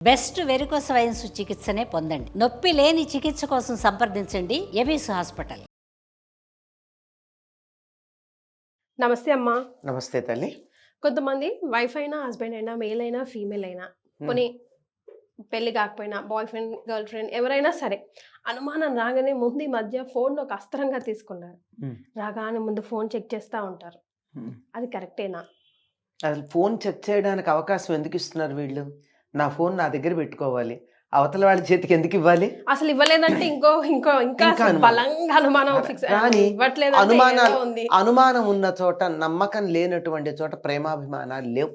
Best varicose veins చికిత్సనే పొందండి. నొప్పి లేని చికిత్స కోసం సంప్రదించండి ఎబిస్ హాస్పిటల్. నమస్తే అమ్మా. నమస్తే తల్లి. కొంతమంది వైఫ్ అయినా హస్బెండ్ అయినా మేల్ అయినా ఫీమేల్ అయినా కొన్ని పెళ్లి కాకపోయినా బాయ్ ఫ్రెండ్ గర్ల్ ఫ్రెండ్ ఎవరైనా సరే అనుమానం రాగానే ముందు ఈ మధ్య ఫోన్ ఒక అస్త్రంగా తీసుకున్నారు. రాగానే ముందు ఫోన్ చెక్ చేస్తూ ఉంటారు. అది కరెక్టేనా? అసలు ఫోన్ చెక్ చేయడానికి అవకాశం ఎందుకు ఇస్తున్నారు వీళ్ళు? నా ఫోన్ నా దగ్గర పెట్టుకోవాలి, అవతల వాళ్ళ చేతికి ఎందుకు ఇవ్వాలి? అసలు ఇవ్వలేదంటే ఇంకా బలంగా అనుమానం ఫిక్స్ కానీ అనుమానం ఉన్న చోట, నమ్మకం లేనటువంటి చోట ప్రేమాభిమానాలు లేవు.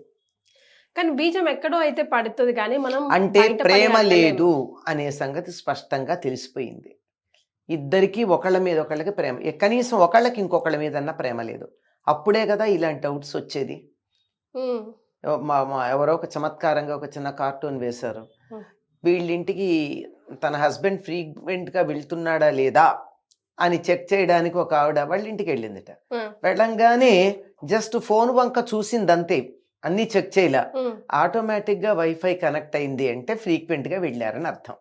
కానీ బీజం ఎక్కడో అయితే పడుతుంది, కానీ మనం అంటే ప్రేమ లేదు అనే సంగతి స్పష్టంగా తెలిసిపోయింది. ఇద్దరికి ఒకళ్ళ మీద ఒకళ్ళకి ప్రేమ, కనీసం ఒకళ్ళకి ఇంకొకళ్ళ మీద ప్రేమ లేదు. అప్పుడే కదా ఇలాంటి డౌట్స్ వచ్చేది. ఎవరో ఒక చమత్కారంగా ఒక చిన్న కార్టూన్ వేశారు. వీళ్ళింటికి తన హస్బెండ్ ఫ్రీక్వెంట్గా వెళ్తున్నాడా లేదా అని చెక్ చేయడానికి ఒక ఆవిడ వాళ్ళ ఇంటికి వెళ్ళిందిట. వెళ్ళంగానే జస్ట్ ఫోన్ వంక చూసిందంతే, అన్ని చెక్ చేయలా. ఆటోమేటిక్గా వైఫై కనెక్ట్ అయింది అంటే ఫ్రీక్వెంట్గా వెళ్ళారని అర్థం.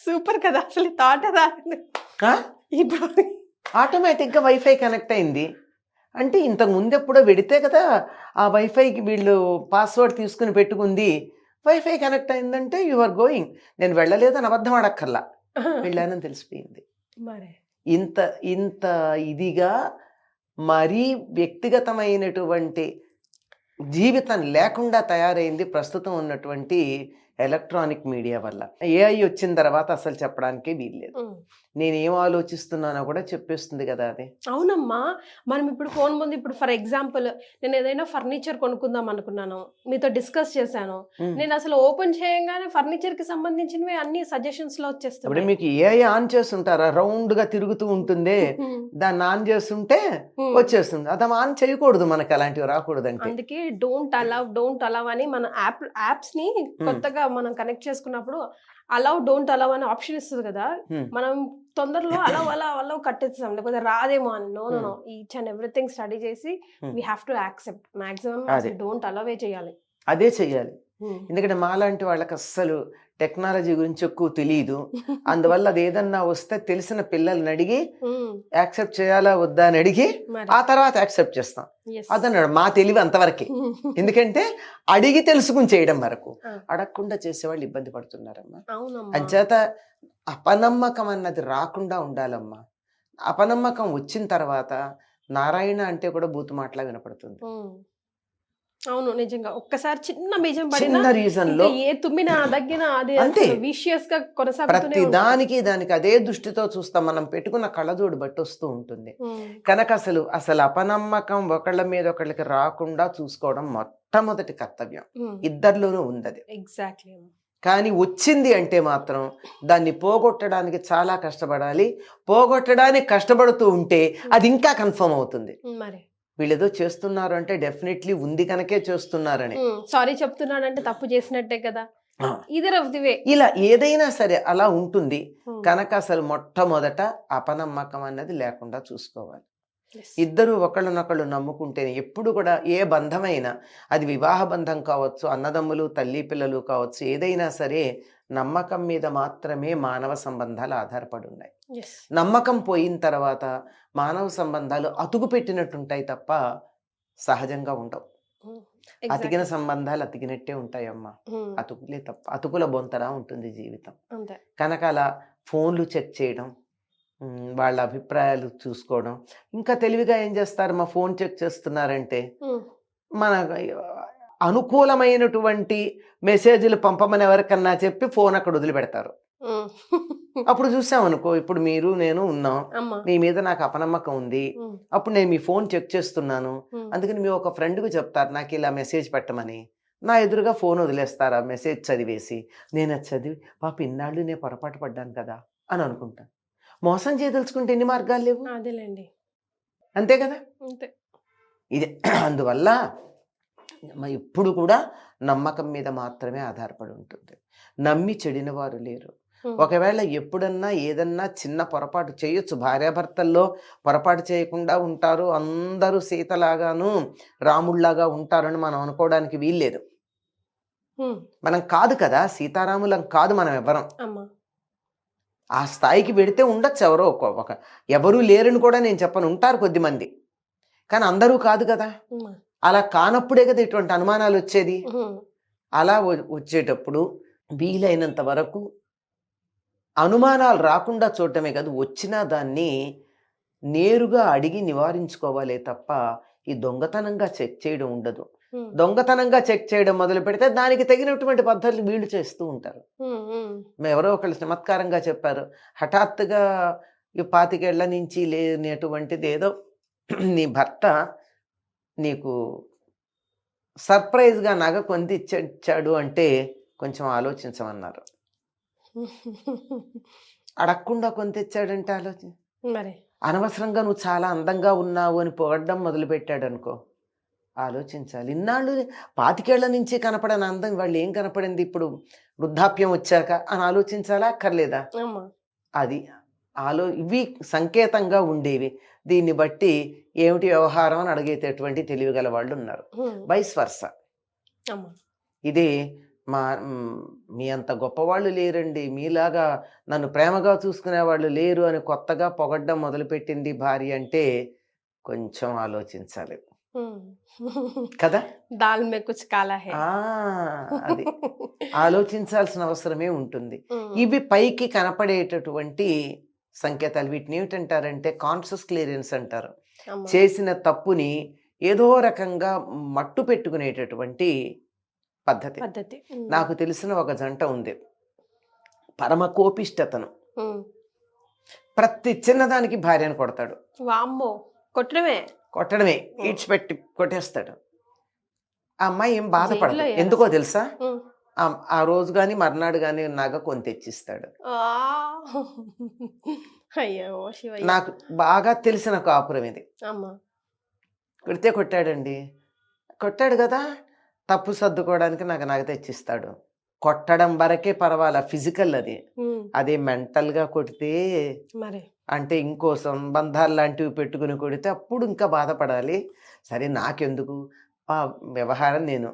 సూపర్ కదా, అసలు థాట్ ఇప్పుడు ఆటోమేటిక్గా వైఫై కనెక్ట్ అయింది అంటే ఇంతకు ముందు ఎప్పుడో వెడితే కదా ఆ వైఫైకి వీళ్ళు పాస్వర్డ్ తీసుకుని పెట్టుకుంది. వైఫై కనెక్ట్ అయిందంటే యు ఆర్ గోయింగ్. నేను వెళ్ళలేదని అబద్ధం ఆడక్కర్లా, వెళ్ళానని తెలిసిపోయింది. ఇంత ఇంత ఇదిగా మరీ వ్యక్తిగతమైనటువంటి జీవితం లేకుండా తయారైంది ప్రస్తుతం ఉన్నటువంటి ఎలక్ట్రానిక్ మీడియా వల్ల. ఏఐ వచ్చిన తర్వాత అసలు చెప్పడానికే వీల్లేదు. నేను ఏం ఆలోచిస్తున్నానో కూడా చెప్పేస్తుంది కదా అది. అవునమ్మా, మనం ఇప్పుడు ఫోన్ ముందు ఇప్పుడు ఫర్ ఎగ్జాంపుల్ నేను ఏదైనా ఫర్నిచర్ కొనుక్కుందాం అనుకున్నాను, మీతో డిస్కస్ చేశాను, నేను అసలు ఓపెన్ చేయగానే ఫర్నిచర్ కి సంబంధించినవి అన్ని సజెషన్స్ లో వచ్చేస్తాయి. ఇప్పుడు మీకు ఏఐ ఆన్ చేస్తుంటారా? రౌండ్ గా తిరుగుతూ ఉంటుంది, దాన్ని ఆన్ చేస్తుంటే వచ్చేస్తుంది. అది ఆన్ చేయకూడదు, మనకి అలాంటివి రాకూడదు. అంటే అందుకే డోంట్ అలవ్ అని మన యాప్స్ ని కొత్తగా మనం కనెక్ట్ చేసుకున్నప్పుడు డోంట్ అలవ్ అనే ఆప్షన్ ఇస్తుంది కదా. మనం తొందరలో అలవ్ కట్టేస్తాం, లేకపోతే రాదేమో అని. No each and everything study చేసి we have to accept. Maximum don't అలవే చేయాలి, అదే చెయ్యాలి. ఎందుకంటే మాలాంటి వాళ్ళకి అస్సలు టెక్నాలజీ గురించి ఎక్కువ తెలియదు. అందువల్ల అది ఏదన్నా వస్తే తెలిసిన పిల్లల్ని అడిగి యాక్సెప్ట్ చేయాలా వద్దా అని అడిగి ఆ తర్వాత యాక్సెప్ట్ చేస్తాం. అదన్నాడు మా తెలివి అంతవరకే. ఎందుకంటే అడిగి తెలుసుకుని చేయడం వరకు, అడగకుండా చేసేవాళ్ళు ఇబ్బంది పడుతున్నారమ్మా. అంచేత అపనమ్మకం అన్నది రాకుండా ఉండాలమ్మా. అపనమ్మకం వచ్చిన తర్వాత నారాయణ అంటే కూడా బూతు మాటలా వినపడుతుంది. అవును, నిజంగా. ఒక్కసారి చిన్న బీజం చిన్న రీజన్ లో ఏ తుమ్మినా దగ్గిన అది విషియస్ గా ప్రతి దానికి అదే దృష్టితో చూస్తాం. మనం పెట్టుకున్న కళ్ళజోడు బట్టి వస్తూ ఉంటుంది కనుక అసలు అపనమ్మకం ఒకళ్ళ మీద ఒకళ్ళకి రాకుండా చూసుకోవడం మొట్టమొదటి కర్తవ్యం. ఇద్దరిలోనూ ఉంది. ఎగ్జాక్ట్లీ. కానీ వచ్చింది అంటే మాత్రం దాన్ని పోగొట్టడానికి చాలా కష్టపడాలి. పోగొట్టడానికి కష్టపడుతూ ఉంటే అది ఇంకా కన్ఫర్మ్ అవుతుంది. వీళ్ళేదో చేస్తున్నారు అంటే డెఫినెట్లీ ఉంది కనుకే చేస్తున్నారని. సారీ చెప్తున్నాడంటే తప్పు చేసినట్టే కదా. ఇలా ఏదైనా సరే అలా ఉంటుంది కనుక అసలు మొట్టమొదట అపనమ్మకం అన్నది లేకుండా చూసుకోవాలి. ఇద్దరు ఒకళ్ళనొకళ్ళు నమ్ముకుంటేనే ఎప్పుడు కూడా ఏ బంధమైనా, అది వివాహ బంధం కావచ్చు, అన్నదమ్ములు తల్లి పిల్లలు కావచ్చు, ఏదైనా సరే నమ్మకం మీద మాత్రమే మానవ సంబంధాలు ఆధారపడి ఉన్నాయి. నమ్మకం పోయిన తర్వాత మానవ సంబంధాలు అతుకు పెట్టినట్టుంటాయి తప్ప సహజంగా ఉండవు. అతికిన సంబంధాలు అతికినట్టే ఉంటాయమ్మా. అతుకులే తప్ప అతుకుల బొంతరా ఉంటుంది జీవితం. కనుక అలా ఫోన్లు చెక్ చేయడం, వాళ్ళ అభిప్రాయాలు చూసుకోవడం. ఇంకా తెలివిగా ఏం చేస్తారు, మా ఫోన్ చెక్ చేస్తున్నారంటే మన అనుకూలమైనటువంటి మెసేజ్లు పంపమని ఎవరికన్నా చెప్పి ఫోన్ అక్కడ వదిలిపెడతారు. అప్పుడు చూసామనుకో, ఇప్పుడు మీరు నేను ఉన్నాం, మీ మీద నాకు అపనమ్మకం ఉంది, అప్పుడు నేను మీ ఫోన్ చెక్ చేస్తున్నాను, అందుకని మీ ఒక ఫ్రెండ్కి చెప్తారు నాకు ఇలా మెసేజ్ పెట్టమని, నా ఎదురుగా ఫోన్ వదిలేస్తారు ఆ మెసేజ్ చదివేసి. నేను అది చదివి పాప ఇన్నాళ్ళు నేను పొరపాటు పడ్డాను కదా అని అనుకుంటాను. మోసం చేయదలుచుకుంటే ఎన్ని మార్గాలు లేవు. అంతే కదా. ఇదే అందువల్ల ఎప్పుడు కూడా నమ్మకం మీద మాత్రమే ఆధారపడి ఉంటుంది. నమ్మి చెడిన వారు లేరు. ఒకవేళ ఎప్పుడన్నా ఏదన్నా చిన్న పొరపాటు చేయొచ్చు, భార్యాభర్తల్లో పొరపాటు చేయకుండా ఉంటారు, అందరూ సీతలాగాను రాముళ్లాగా ఉంటారని మనం అనుకోవడానికి వీల్లేదు. మనం కాదు కదా, సీతారాములం కాదు మనం ఎవరం. అమ్మా ఆ స్థాయికి పెడితే ఉండొచ్చు ఎవరో ఒక ఎవరూ లేరని కూడా నేను చెప్పను, ఉంటారు కొద్దిమంది, కానీ అందరూ కాదు కదా. అలా కానప్పుడే కదా ఇటువంటి అనుమానాలు వచ్చేది. అలా వచ్చేటప్పుడు వీలైనంత వరకు అనుమానాలు రాకుండా చూడటమే కాదు, వచ్చినా దాన్ని నేరుగా అడిగి నివారించుకోవాలే తప్ప ఈ దొంగతనంగా చెక్ చేయడం ఉండదు. దొంగతనంగా చెక్ చేయడం మొదలు పెడితే దానికి తగినటువంటి పద్ధతులు వీళ్ళు చేస్తూ ఉంటారు. ఎవరో ఒకళ్ళు చమత్కారంగా చెప్పారు, హఠాత్తుగా ఈ 25 ఏళ్ల నుంచి లేనటువంటిది ఏదో నీ భర్త నీకు సర్ప్రైజ్గా నగ కొని ఇచ్చాడు అంటే కొంచెం ఆలోచించమన్నారు. అడగకుండా కొని తెచ్చాడంటే మరి అనవసరంగా నువ్వు చాలా అందంగా ఉన్నావు అని పొగడ్డం మొదలుపెట్టాడు అనుకో, ఆలోచించాలి. ఇన్నాళ్ళు 25 ఏళ్ల నుంచి కనపడని అందం వాళ్ళు ఏం కనపడింది ఇప్పుడు వృద్ధాప్యం వచ్చాక అని ఆలోచించాలా అక్కర్లేదా? అది ఇవి సంకేతంగా ఉండేవి. దీన్ని బట్టి ఏమిటి వ్యవహారం అని అడిగేటటువంటి తెలివిగల వాళ్ళు ఉన్నారు. Vice versa. ఇది మీ అంత గొప్పవాళ్ళు లేరండి, మీలాగా నన్ను ప్రేమగా చూసుకునే వాళ్ళు లేరు అని కొత్తగా పొగడ్డం మొదలుపెట్టింది భార్య అంటే కొంచెం ఆలోచించాలి కదా. దాల్ మే కుచ్ కాలా హై. అది ఆలోచించాల్సిన అవసరమే ఉంటుంది. ఇవి పైకి కనపడేటటువంటి సంకేతాలు. వీటిని ఏమిటంటారంటే కాన్షియస్ క్లియరెన్స్ అంటారు. చేసిన తప్పుని ఏదో రకంగా మట్టు పెట్టుకునేటటువంటి పద్ధతి. నాకు తెలిసిన ఒక జంట ఉంది, పరమ కోపిష్టతను. ప్రతి చిన్నదానికి భార్యను కొడతాడు. కొట్టడమే ఈడ్చిపెట్టి కొట్టేస్తాడు. ఆ అమ్మాయి ఏం బాధపడదు. ఎందుకో తెలుసా, ఆ రోజు గాని మర్నాడు గాని నగ కొని తెచ్చిస్తాడు. నాకు బాగా తెలిసిన కాపురం ఇది. కొడితే కొట్టాడండి, కొట్టాడు కదా, తప్పు సర్దుకోవడానికి నాకు నగ తెచ్చిస్తాడు. కొట్టడం వరకే పర్వాలా, ఫిజికల్ అది. అదే మెంటల్ గా కొడితే అంటే ఇంకో సంబంధాలు లాంటివి పెట్టుకుని కొడితే అప్పుడు ఇంకా బాధపడాలి. సరే నాకెందుకు, ఆ వ్యవహారం నేను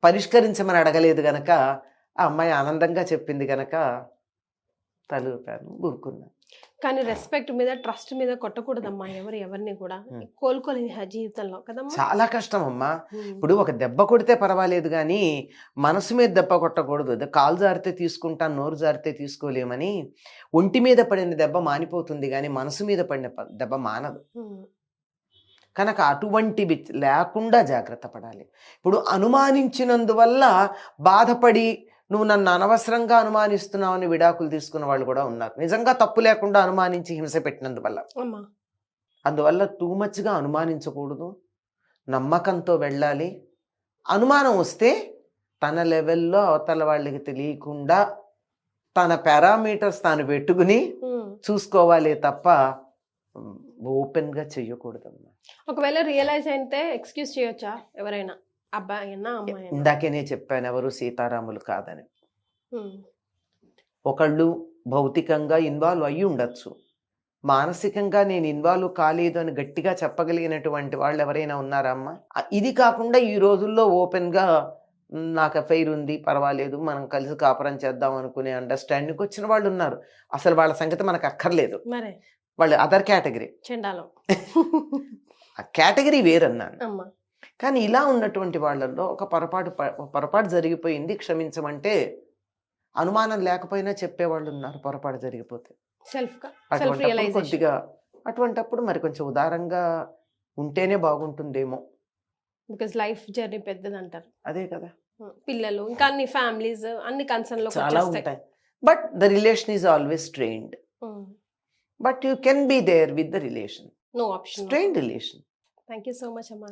పరిష్కరించమని అడగలేదు గనక, ఆ అమ్మాయి ఆనందంగా చెప్పింది గనక తలూపాను, ఊరుకున్నా. కానీ రెస్పెక్ట్ మీద, ట్రస్ట్ మీద కొట్టకూడదమ్మా ఎవరిని కూడా. కోలుకోలేదు జీవితంలో కదమ్మా, చాలా కష్టం అమ్మా. ఇప్పుడు ఒక దెబ్బ కొడితే పర్వాలేదు కానీ మనసు మీద దెబ్బ కొట్టకూడదు. కాలు జారితే తీసుకుంటాను, నోరు జారితే తీసుకోలేమని. ఒంటి మీద పడిన దెబ్బ మానిపోతుంది కానీ మనసు మీద పడిన దెబ్బ మానదు. కనుక అటువంటివి లేకుండా జాగ్రత్త పడాలి. ఇప్పుడు అనుమానించినందువల్ల బాధపడి నువ్వు నన్ను అనవసరంగా అనుమానిస్తున్నావని విడాకులు తీసుకున్న వాళ్ళు కూడా ఉన్నారు. నిజంగా తప్పు లేకుండా అనుమానించి హింస పెట్టినందువల్ల. అందువల్ల టూ మచ్గా అనుమానించకూడదు, నమ్మకంతో వెళ్ళాలి. అనుమానం వస్తే తన లెవెల్లో అవతల వాళ్ళకి తెలియకుండా తన పారామీటర్స్ తాను పెట్టుకుని చూసుకోవాలి తప్ప ఓపెన్ గా చెయ్యకూడదమ్మా. ఒకవేళ రియలైజ్ అయితే ఎక్స్క్యూజ్ చేయొచ్చా ఎవరైనా, అబ్బాయి అమ్మాయి? ఇందాకేనే చెప్పాను ఎవరు సీతారాములు కాదని. ఒకళ్ళు భౌతికంగా ఇన్వాల్వ్ అయ్యి ఉండొచ్చు, మానసికంగా నేను ఇన్వాల్వ్ కాలేదు అని గట్టిగా చెప్పగలిగినటువంటి వాళ్ళు ఎవరైనా ఉన్నారా అమ్మా? ఇది కాకుండా ఈ రోజుల్లో ఓపెన్గా నాకు అఫైర్ ఉంది, పర్వాలేదు, మనం కలిసి కాపురం చేద్దాం అనుకునే అండర్స్టాండింగ్కి వచ్చిన వాళ్ళు ఉన్నారు. అసలు వాళ్ళ సంగతి మనకు అక్కర్లేదు, వాళ్ళు అదర్ కేటగిరీ, ఆ కేటగిరీ వేరన్నాను. కానీ ఇలా ఉన్నటువంటి వాళ్ళల్లో ఒక పొరపాటు జరిగిపోయింది, క్షమించమంటే అనుమానం లేకపోయినా చెప్పేవాళ్ళు ఉన్నారు. పొరపాటు జరిగిపోతే కొద్దిగా అటువంటప్పుడు మరి కొంచెం ఉదారంగా ఉంటేనే బాగుంటుందేమో. బికాజ్ లైఫ్ జర్నీ పెద్దదంటారు. అదే కదా, పిల్లలు ఇంకా అన్ని ఫ్యామిలీస్ అన్ని కన్సర్న్ లో చాలా ఉంటాయి. But the relation is always strained. But you can be there with the relation. No option. Strained relation. Thank you so much, Amma.